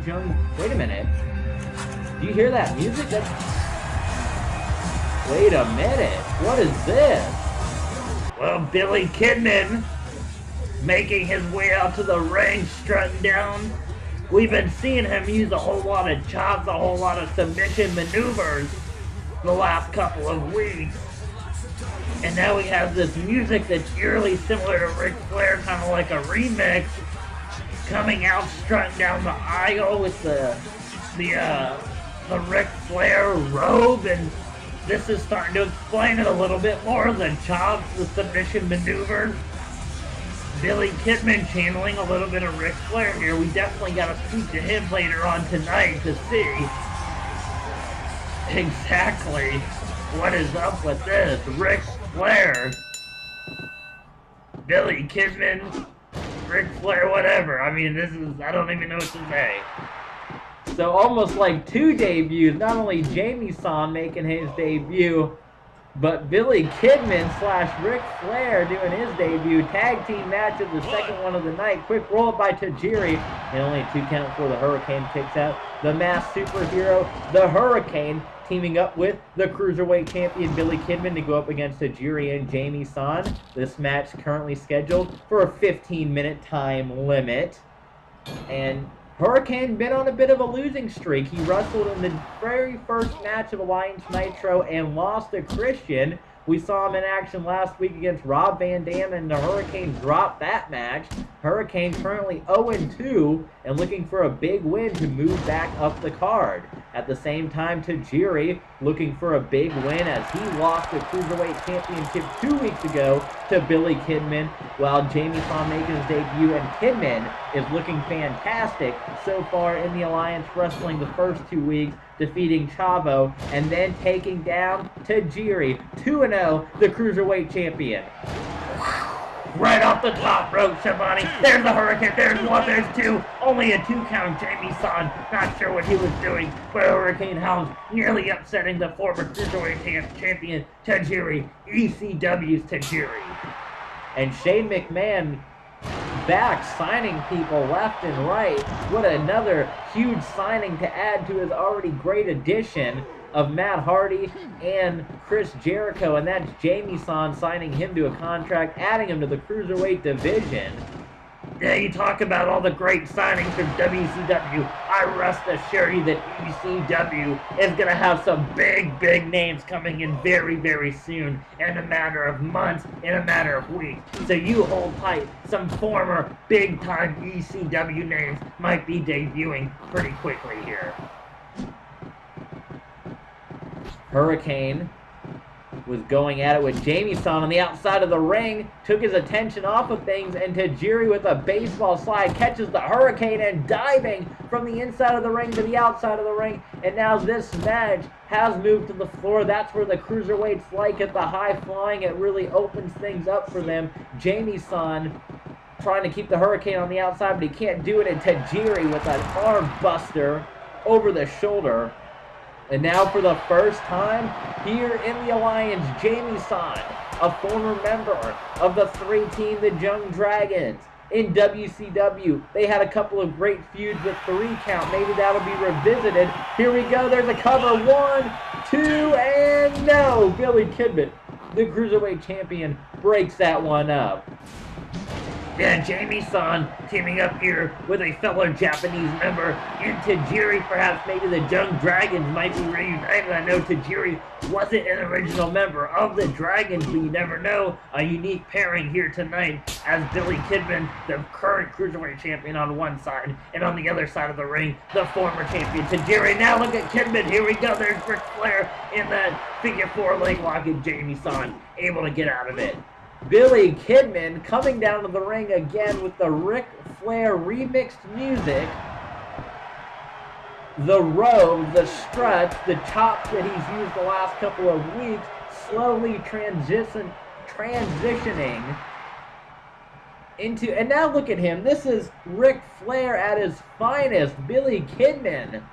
Wait a minute. Do you hear that music? Wait a minute. What is this? Well, Billy Kidman making his way out to the ring, strutting down. We've been seeing him use a whole lot of chops, a whole lot of submission maneuvers the last couple of weeks. And now he has this music that's eerily similar to Ric Flair, kind of like a remix, coming out, strutting down the aisle with the Ric Flair robe, and this is starting to explain it a little bit more. The chops, the submission maneuvers. Billy Kidman channeling a little bit of Ric Flair here. We definitely got to speak to him later on tonight to see exactly what is up with this. Ric Flair, Billy Kidman, Ric Flair, whatever. I mean, this is, I don't even know what to say. So almost like two debuts. Not only Jamie-san making his debut, but Billy Kidman / Ric Flair doing his debut. Tag team match of the second one of the night. Quick roll up by Tajiri. And only a 2 count before the Hurricane kicks out. The masked superhero, the Hurricane, teaming up with the Cruiserweight champion Billy Kidman to go up against Tajiri and Jamie-san. This match currently scheduled for a 15-minute time limit. And Hurricane been on a bit of a losing streak. He wrestled in the very first match of Alliance Nitro and lost to Christian. We saw him in action last week against Rob Van Dam, and the Hurricane dropped that match. Hurricane currently 0-2 and looking for a big win to move back up the card. At the same time, Tajiri looking for a big win as he lost the Cruiserweight Championship 2 weeks ago to Billy Kidman, while Jamie-san making his debut, and Kidman is looking fantastic so far in the Alliance Wrestling the first 2 weeks, defeating Chavo and then taking down Tajiri, 2-0, the Cruiserweight champion. Right off the top rope, Shabani. There's the Hurricane. There's one. There's two. Only a 2 count. Jamie-san, not sure what he was doing, but Hurricane House nearly upsetting the former Cruiserweight champion Tajiri. ECW's Tajiri. And Shane McMahon back signing people left and right. What another huge signing to add to his already great addition of Matt Hardy and Chris Jericho, and that's Jamie-san signing him to a contract, adding him to the Cruiserweight division. Yeah, you talk about all the great signings from WCW. I rest assure you that ECW is going to have some big, big names coming in very, very soon, in a matter of months, in a matter of weeks. So you hold tight. Some former big-time ECW names might be debuting pretty quickly here. Hurricane was going at it with Jamie-san on the outside of the ring, took his attention off of things, and Tajiri with a baseball slide catches the Hurricane and diving from the inside of the ring to the outside of the ring. And now this match has moved to the floor. That's where the Cruiserweights like it, the high flying. It really opens things up for them. Jamie-san trying to keep the Hurricane on the outside, but he can't do it, and Tajiri with an arm buster over the shoulder. And now for the first time here in the Alliance, Jamie-san, a former member of the 3-team, the Young Dragons. In WCW, they had a couple of great feuds with 3 count. Maybe that'll be revisited. Here we go. There's a cover. 1, 2, and no! Billy Kidman, the Cruiserweight champion, breaks that one up. Yeah, Jamie-san teaming up here with a fellow Japanese member in Tajiri. Perhaps maybe the Young Dragons might be reunited. I know Tajiri wasn't an original member of the Dragons, but you never know. A unique pairing here tonight as Billy Kidman, the current Cruiserweight champion on one side, and on the other side of the ring, the former champion Tajiri. Now look at Kidman. Here we go. There's Ric Flair in that figure 4 leg lock, and Jamie-san able to get out of it. Billy Kidman coming down to the ring again with the Ric Flair remixed music. The robe, the struts, the chops that he's used the last couple of weeks, slowly transitioning into, and now look at him. This is Ric Flair at his finest. Billy Kidman.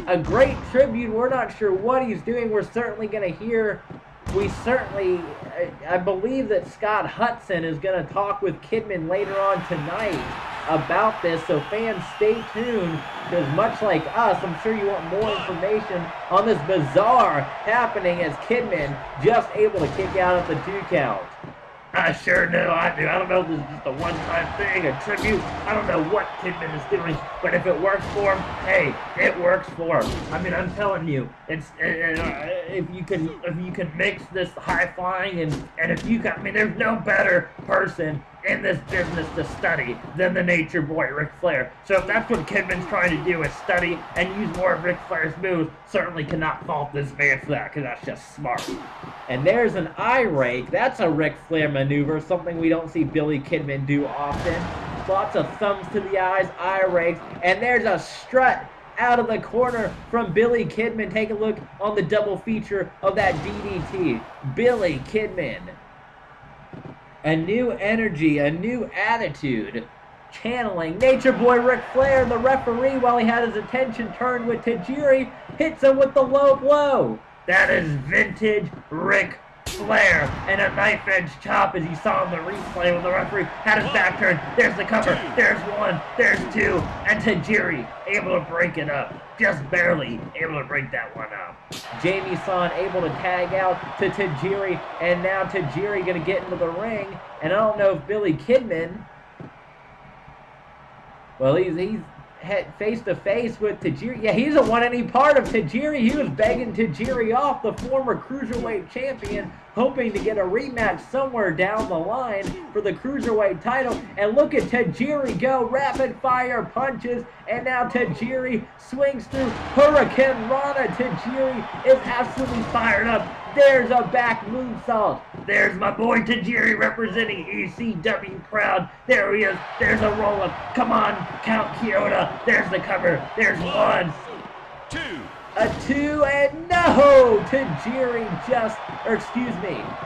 A great tribute. We're not sure what he's doing. We're certainly going to hear. I believe that Scott Hudson is going to talk with Kidman later on tonight about this, so fans stay tuned, because much like us, I'm sure you want more information on this bizarre happening as Kidman just able to kick out at the 2 count. I sure do, I do. I don't know if this is just a one-time thing, a tribute. I don't know what Kidman is doing, but if it works for him, hey, it works for him. I mean, I'm telling you, it's if you can mix this high flying and if you can, I mean, there's no better person in this business to study than the Nature Boy, Ric Flair. So if that's what Kidman's trying to do, is study and use more of Ric Flair's moves, certainly cannot fault this man for that, because that's just smart. And there's an eye rake. That's a Ric Flair maneuver, something we don't see Billy Kidman do often. Lots of thumbs to the eyes, eye rakes, and there's a strut out of the corner from Billy Kidman. Take a look on the double feature of that DDT. Billy Kidman. A new energy, a new attitude, channeling Nature Boy Ric Flair. The referee, while he had his attention turned with Tajiri, hits him with the low blow. That is vintage Ric Flair, and a knife-edge chop, as you saw in the replay when the referee had his back turned. There's the cover, there's 1, there's 2, and Tajiri able to break it up. Just barely able to break that one up. Jamie-san able to tag out to Tajiri, and now Tajiri gonna get into the ring, and I don't know if Billy Kidman, well, he's face to face with Tajiri. Yeah, he doesn't want any part of Tajiri. He was begging Tajiri off, the former Cruiserweight champion, hoping to get a rematch somewhere down the line for the Cruiserweight title. And look at Tajiri go, rapid fire punches, and now Tajiri swings through Hurricane Rana. Tajiri is absolutely fired up. There's a back moonsault. There's my boy Tajiri representing ECW proud. There he is. There's a roll-up. Come on, Count Kyoto. There's the cover. There's 1, 2. A 2, and no! Tajiri just,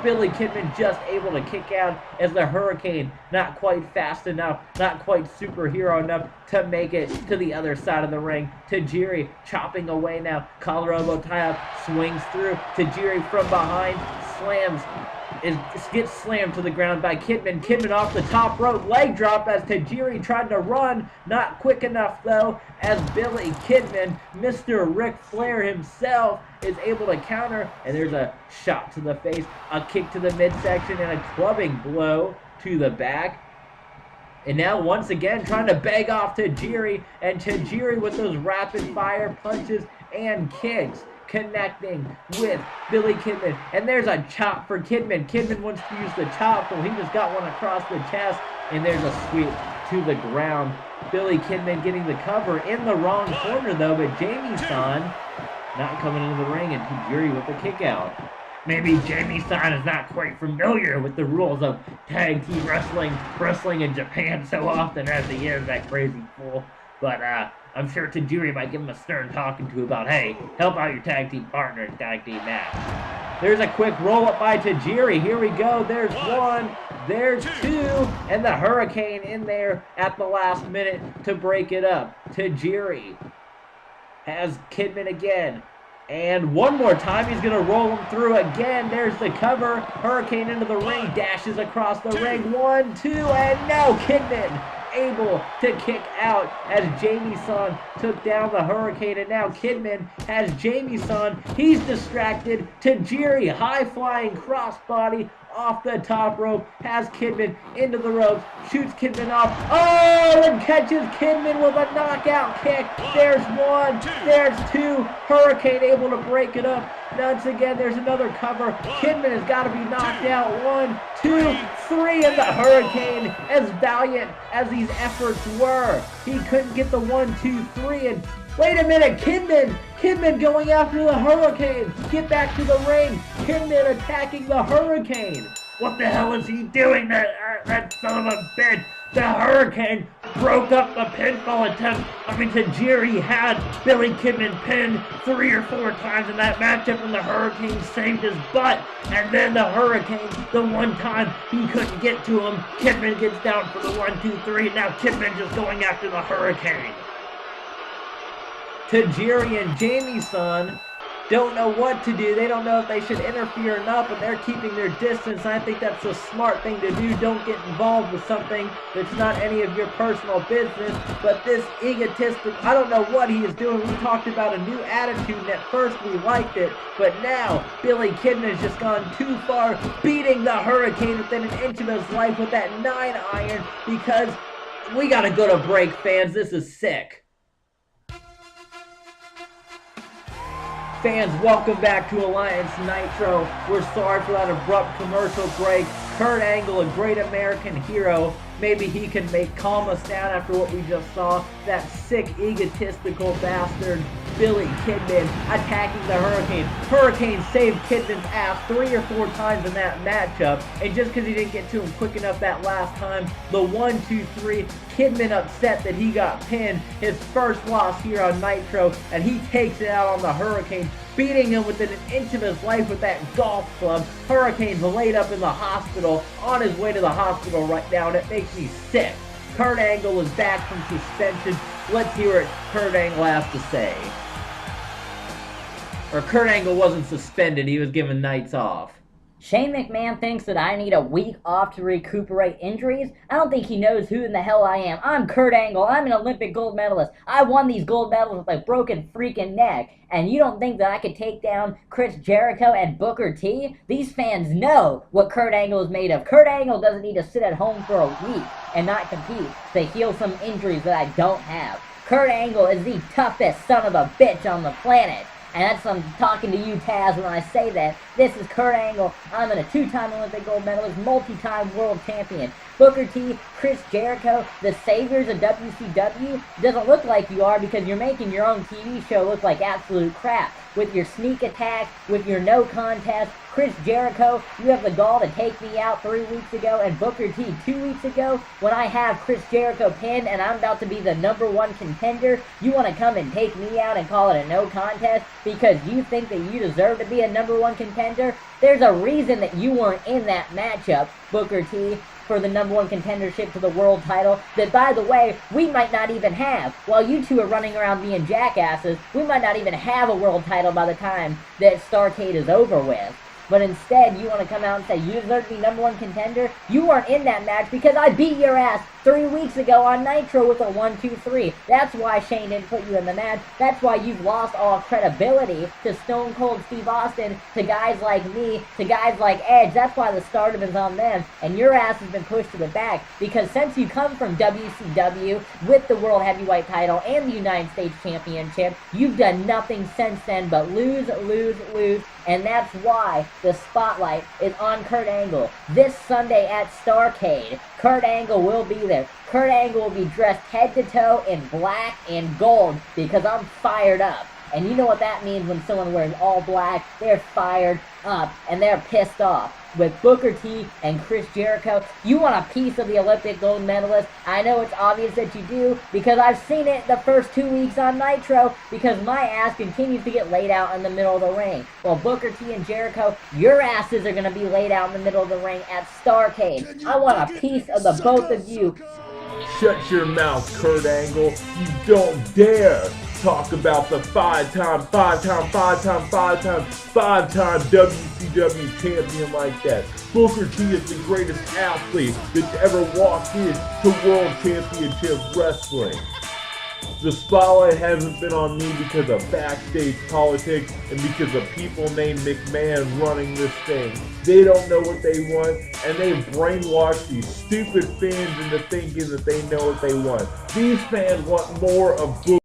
Billy Kidman just able to kick out as the Hurricane, not quite fast enough, not quite superhero enough to make it to the other side of the ring. Tajiri chopping away now, collar elbow tie up, swings through. Tajiri from behind, slams, gets slammed to the ground by Kidman. Kidman off the top rope, leg drop as Tajiri tried to run. Not quick enough though, as Billy Kidman, Mr. Ric Flair himself, is able to counter. And there's a shot to the face, a kick to the midsection, and a clubbing blow to the back. And now once again trying to beg off Tajiri, and Tajiri with those rapid fire punches and kicks, connecting with Billy Kidman. And there's a chop for Kidman. Kidman wants to use the chop, but he just got one across the chest. And there's a sweep to the ground. Billy Kidman getting the cover in the wrong corner though, but Jamie-san not coming into the ring, and Tajiri with the kick out. Maybe Jamie-san is not quite familiar with the rules of tag team wrestling in Japan so often as he is, that crazy fool. But I'm sure Tajiri might give him a stern talking to about, hey, help out your tag team partner in tag team match. There's a quick roll-up by Tajiri. Here we go. There's 1, there's 2, and the Hurricane in there at the last minute to break it up. Tajiri has Kidman again. And one more time, he's going to roll him through again. There's the cover. Hurricane into the ring, dashes across the ring. 1, 2, and no! Kidman able to kick out as Jamie-san took down the Hurricane. And now Kidman has Jamie-san. He's distracted. Tajiri, high-flying crossbody off the top rope, has Kidman into the ropes, shoots Kidman off, oh, and catches Kidman with a knockout kick. There's 1, there's 2, Hurricane able to break it up. Once again, there's another cover. Kidman has got to be knocked out. 1, 2, 3, and the Hurricane, as valiant as these efforts were, he couldn't get the 1, 2, 3, and wait a minute, Kidman going after the Hurricane. Get back to the ring. Kidman attacking the Hurricane. What the hell is he doing, that son of a bitch? The Hurricane broke up the pinfall attempt. I mean, Tajiri had Billy Kidman pinned 3 or 4 times in that matchup, and the Hurricane saved his butt. And then the Hurricane, the one time he couldn't get to him, Kidman gets down for the 1, 2, 3. Now Kidman just going after the Hurricane. Tajiri and Jamie-san don't know what to do. They don't know if they should interfere or not, but they're keeping their distance. I think that's a smart thing to do. Don't get involved with something that's not any of your personal business. But this egotistic, I don't know what he is doing. We talked about a new attitude, and at first we liked it, but now Billy Kidman has just gone too far, beating the Hurricane within an inch of his life with that 9-iron, because we gotta go to break, fans. This is sick. Fans, welcome back to Alliance Nitro. We're sorry for that abrupt commercial break. Kurt Angle, a great American hero. Maybe he can calm us down after what we just saw. That sick, egotistical bastard, Billy Kidman, attacking the Hurricane. Hurricane saved Kidman's ass 3 or 4 times in that matchup. And just because he didn't get to him quick enough that last time, the 1, 2, 3, Kidman upset that he got pinned. His first loss here on Nitro, and he takes it out on the Hurricane, beating him within an inch of his life with that golf club. Hurricane's laid up in the hospital, on his way to the hospital right now, and it makes me sick. Kurt Angle is back from suspension. Let's hear what Kurt Angle has to say. Or Kurt Angle wasn't suspended, he was given nights off. Shane McMahon thinks that I need a week off to recuperate injuries. I don't think he knows who in the hell I am. I'm Kurt Angle. I'm an Olympic gold medalist. I won these gold medals with a broken freaking neck. And you don't think that I could take down Chris Jericho and Booker T? These fans know what Kurt Angle is made of. Kurt Angle doesn't need to sit at home for a week and not compete to heal some injuries that I don't have. Kurt Angle is the toughest son of a bitch on the planet. And that's I'm talking to you, Taz, when I say that. This is Kurt Angle. I'm a 2-time Olympic gold medalist, multi-time world champion. Booker T, Chris Jericho, the saviors of WCW, doesn't look like you are because you're making your own TV show look like absolute crap. With your sneak attack, with your no contest, Chris Jericho, you have the gall to take me out 3 weeks ago, and Booker T 2 weeks ago, when I have Chris Jericho pinned and I'm about to be the #1 contender, you want to come and take me out and call it a no contest because you think that you deserve to be a #1 contender? There's a reason that you weren't in that matchup, Booker T, for the #1 contendership to the world title that, by the way, we might not even have. While you two are running around being jackasses, we might not even have a world title by the time that Starrcade is over with. But instead, you want to come out and say you deserve to be #1 contender? You weren't in that match because I beat your ass 3 weeks ago on Nitro with a 1, 2, 3. That's why Shane didn't put you in the match. That's why you've lost all credibility to Stone Cold Steve Austin, to guys like me, to guys like Edge. That's why the stardom is on them. And your ass has been pushed to the back because since you come from WCW with the World Heavyweight title and the United States Championship, you've done nothing since then but lose, lose, lose. And that's why the spotlight is on Kurt Angle. This Sunday at Starrcade, Kurt Angle will be there. Kurt Angle will be dressed head to toe in black and gold because I'm fired up. And you know what that means when someone wears all black? They're fired up and they're pissed off. With Booker T and Chris Jericho, you want a piece of the Olympic gold medalist. I know it's obvious that you do because I've seen it the first 2 weeks on Nitro because my ass continues to get laid out in the middle of the ring. Well, Booker T and Jericho, your asses are going to be laid out in the middle of the ring at Starrcade. I want a piece of the both of you. Shut your mouth, Kurt Angle. You don't dare talk about the five-time WCW champion like that. Booker T is the greatest athlete that's ever walked into World Championship Wrestling. The spotlight hasn't been on me because of backstage politics and because of people named McMahon running this thing. They don't know what they want, and they brainwash these stupid fans into thinking that they know what they want. These fans want more of Booker.